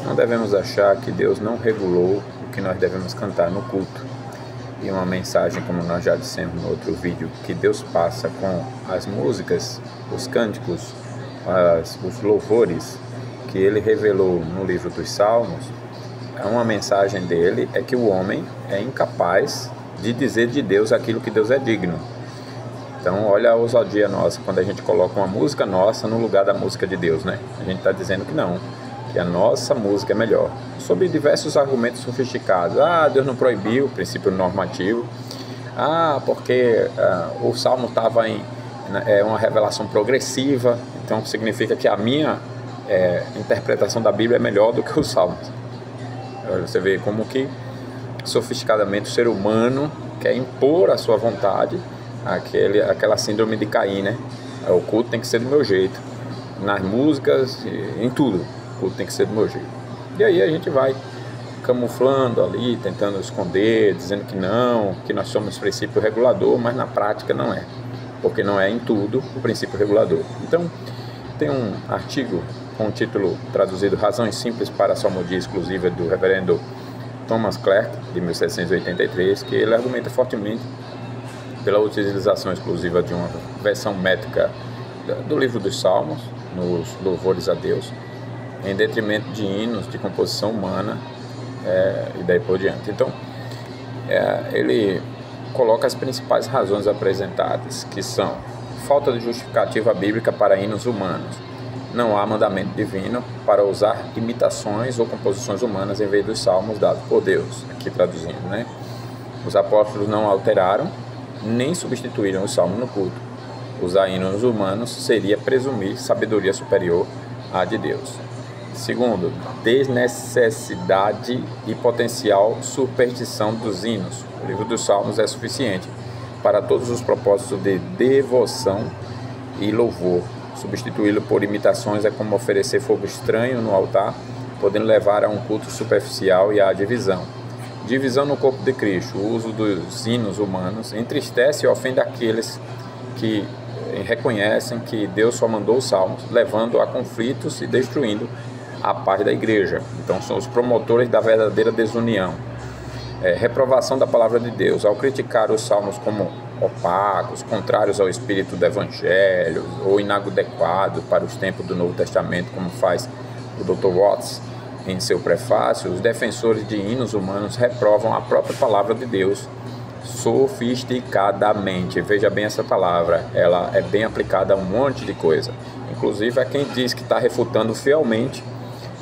Não devemos achar que Deus não regulou o que nós devemos cantar no culto. E uma mensagem, como nós já dissemos no outro vídeo, que Deus passa com as músicas, os cânticos, os louvores que Ele revelou no livro dos Salmos. Uma mensagem dele é que o homem é incapaz de dizer de Deus aquilo que Deus é digno. Então olha a ousadia nossa, quando a gente coloca uma música nossa no lugar da música de Deus, né? A gente está dizendo que não, que a nossa música é melhor. Sob diversos argumentos sofisticados. Deus não proibiu, o princípio normativo. Porque o Salmo estava em uma revelação progressiva, então significa que a minha interpretação da Bíblia é melhor do que os Salmos. Você vê como que sofisticadamente o ser humano quer impor a sua vontade, aquela síndrome de Caim, né? O culto tem que ser do meu jeito, nas músicas, em tudo, o culto tem que ser do meu jeito. E aí a gente vai camuflando ali, tentando esconder, dizendo que não, que nós somos princípio regulador, mas na prática não é, porque não é em tudo o princípio regulador. Então tem um artigo com o título traduzido Razões Simples para a Salmodia Exclusiva, do reverendo Thomas Clark, de 1783, que ele argumenta fortemente pela utilização exclusiva de uma versão métrica do livro dos Salmos, nos louvores a Deus, em detrimento de hinos de composição humana e daí por diante. Então, ele coloca as principais razões apresentadas, que são falta de justificativa bíblica para hinos humanos. Não há mandamento divino para usar imitações ou composições humanas em vez dos salmos dados por Deus, aqui traduzindo, né? Os apóstolos não alteraram nem substituíram os salmos no culto. Usar hinos humanos seria presumir sabedoria superior à de Deus. Segundo, desnecessidade e potencial superstição dos hinos. O livro dos Salmos é suficiente para todos os propósitos de devoção e louvor. Substituí-lo por imitações é como oferecer fogo estranho no altar, podendo levar a um culto superficial e à divisão. Divisão no corpo de Cristo. O uso dos hinos humanos entristece e ofende aqueles que reconhecem que Deus só mandou os salmos, levando a conflitos e destruindo a paz da igreja. Então são os promotores da verdadeira desunião. Reprovação da palavra de Deus. Ao criticar os salmos como opacos, contrários ao espírito do evangelho ou inadequados para os tempos do Novo Testamento, como faz o Dr. Watts em seu prefácio, os defensores de hinos humanos reprovam a própria palavra de Deus sofisticadamente. Veja bem essa palavra, ela é bem aplicada a um monte de coisa. Inclusive, é quem diz que está refutando fielmente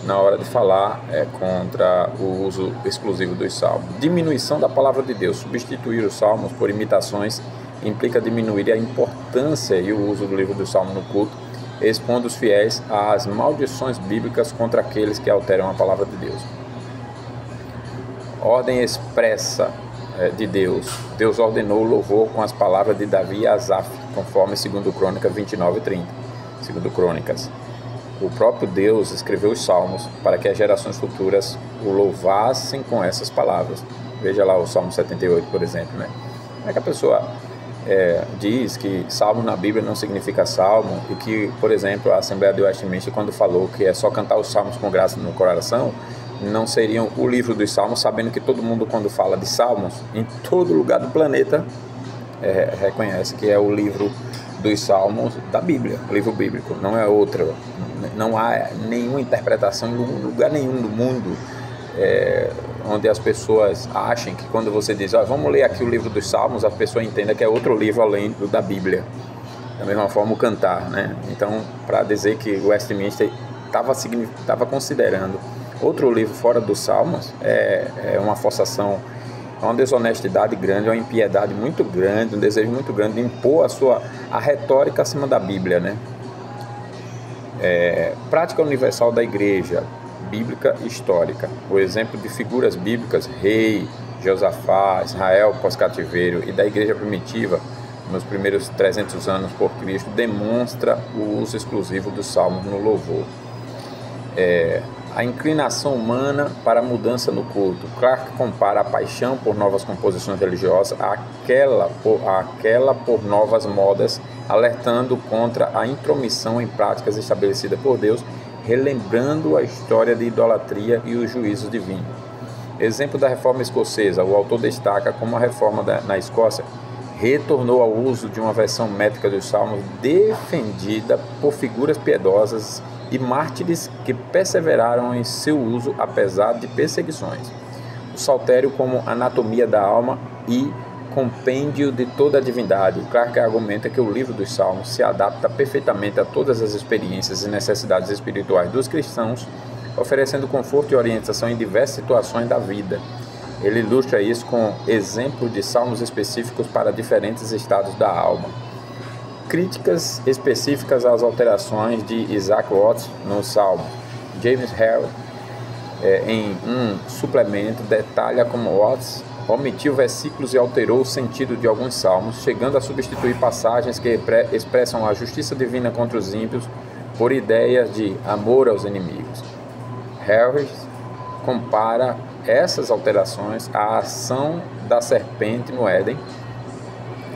na hora de falar contra o uso exclusivo dos salmos. Diminuição da palavra de Deus. Substituir os salmos por imitações implica diminuir a importância e o uso do livro dos salmos no culto, expondo os fiéis às maldições bíblicas contra aqueles que alteram a palavra de Deus. Ordem expressa de Deus. Deus ordenou o louvor com as palavras de Davi e Asaf, conforme 2 Crônicas 29:30. 2 Crônicas. O próprio Deus escreveu os salmos para que as gerações futuras o louvassem com essas palavras. Veja lá o Salmo 78, por exemplo, né? Como é que a pessoa diz que salmo na Bíblia não significa salmo e que, por exemplo, a Assembleia de Westminster, quando falou que é só cantar os salmos com graça no coração, não seriam o livro dos salmos, sabendo que todo mundo, quando fala de salmos, em todo lugar do planeta, reconhece que é o livro dos salmos da Bíblia, o livro bíblico, não é outro. Não há nenhuma interpretação em lugar nenhum do mundo onde as pessoas achem que quando você diz, vamos ler aqui o livro dos Salmos, a pessoa entenda que é outro livro além do da Bíblia. Da mesma forma o cantar, né? Então, para dizer que o Westminster estava considerando outro livro fora dos Salmos, é uma forçação, é uma desonestidade grande, é uma impiedade muito grande, um desejo muito grande de impor a retórica acima da Bíblia, né? Prática universal da igreja bíblica histórica. O exemplo de figuras bíblicas, rei, Josafá, Israel pós-cativeiro e da igreja primitiva nos primeiros 300 anos por Cristo, demonstra o uso exclusivo dos salmos no louvor. A inclinação humana para a mudança no culto. Clark compara a paixão por novas composições religiosas àquela por novas modas, alertando contra a intromissão em práticas estabelecidas por Deus relembrando a história de idolatria e os juízos divinos. Exemplo da reforma escocesa, o autor destaca como a reforma na Escócia retornou ao uso de uma versão métrica dos Salmos defendida por figuras piedosas e mártires que perseveraram em seu uso apesar de perseguições. O Saltério como anatomia da alma e compêndio de toda a divindade. Clarke argumenta que o livro dos Salmos se adapta perfeitamente a todas as experiências e necessidades espirituais dos cristãos, oferecendo conforto e orientação em diversas situações da vida. Ele ilustra isso com exemplos de salmos específicos para diferentes estados da alma. Críticas específicas às alterações de Isaac Watts no Salmo. James Hale, em um suplemento, detalha como Watts omitiu versículos e alterou o sentido de alguns salmos, chegando a substituir passagens que expressam a justiça divina contra os ímpios por ideias de amor aos inimigos. Harris compara essas alterações à ação da serpente no Éden,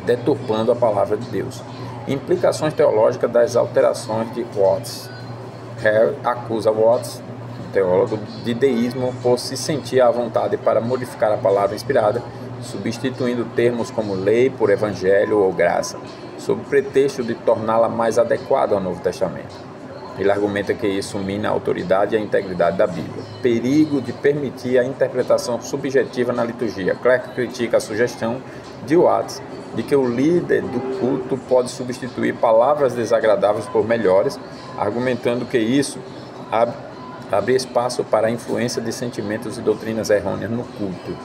deturpando a palavra de Deus. Implicações teológicas das alterações de Watts. Harris acusa Watts, teólogo, de deísmo por se sentir à vontade para modificar a palavra inspirada, substituindo termos como lei por evangelho ou graça, sob pretexto de torná-la mais adequada ao Novo Testamento. Ele argumenta que isso mina a autoridade e a integridade da Bíblia. Perigo de permitir a interpretação subjetiva na liturgia. Clarke critica a sugestão de Watts de que o líder do culto pode substituir palavras desagradáveis por melhores, argumentando que isso abre espaço para a influência de sentimentos e doutrinas errôneas no culto.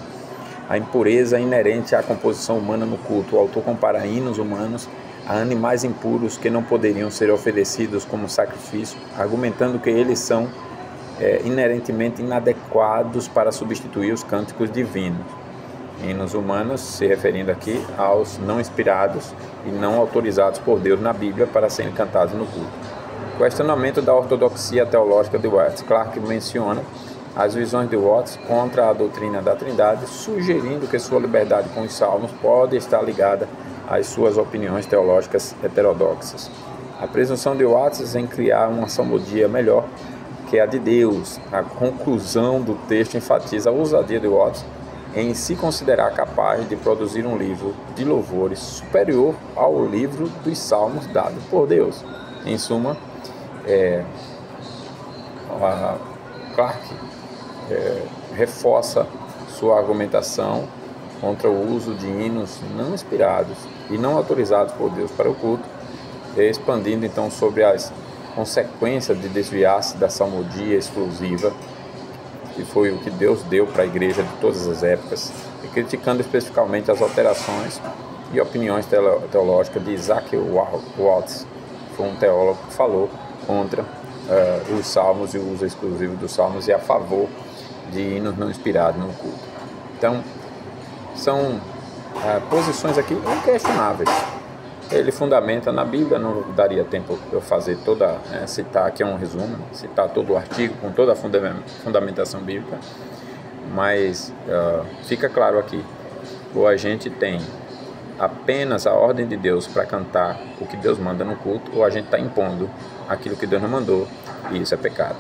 A impureza inerente à composição humana no culto. O autor compara hinos humanos a animais impuros que não poderiam ser oferecidos como sacrifício, argumentando que eles são inerentemente inadequados para substituir os cânticos divinos. Hinos humanos, se referindo aqui aos não inspirados e não autorizados por Deus na Bíblia para serem cantados no culto. Questionamento da ortodoxia teológica de Watts. Clarke menciona as visões de Watts contra a doutrina da Trindade, sugerindo que sua liberdade com os salmos pode estar ligada às suas opiniões teológicas heterodoxas. A presunção de Watts em criar uma salmodia melhor que a de Deus. A conclusão do texto enfatiza a ousadia de Watts em se considerar capaz de produzir um livro de louvores superior ao livro dos salmos dado por Deus. Em suma, Clarke reforça sua argumentação contra o uso de hinos não inspirados e não autorizados por Deus para o culto, expandindo então sobre as consequências de desviar-se da salmodia exclusiva, que foi o que Deus deu para a igreja de todas as épocas, e criticando especificamente as alterações e opiniões teológicas de Isaac Watts, que foi um teólogo que falou contra os salmos e o uso exclusivo dos salmos e a favor de hinos não inspirados no culto. Então, são posições aqui inquestionáveis. Ele fundamenta na Bíblia, não daria tempo de eu fazer citar aqui um resumo, citar todo o artigo com toda a fundamentação bíblica, mas fica claro aqui, ou a gente tem apenas a ordem de Deus para cantar o que Deus manda no culto, ou a gente está impondo aquilo que Deus não mandou, e isso é pecado.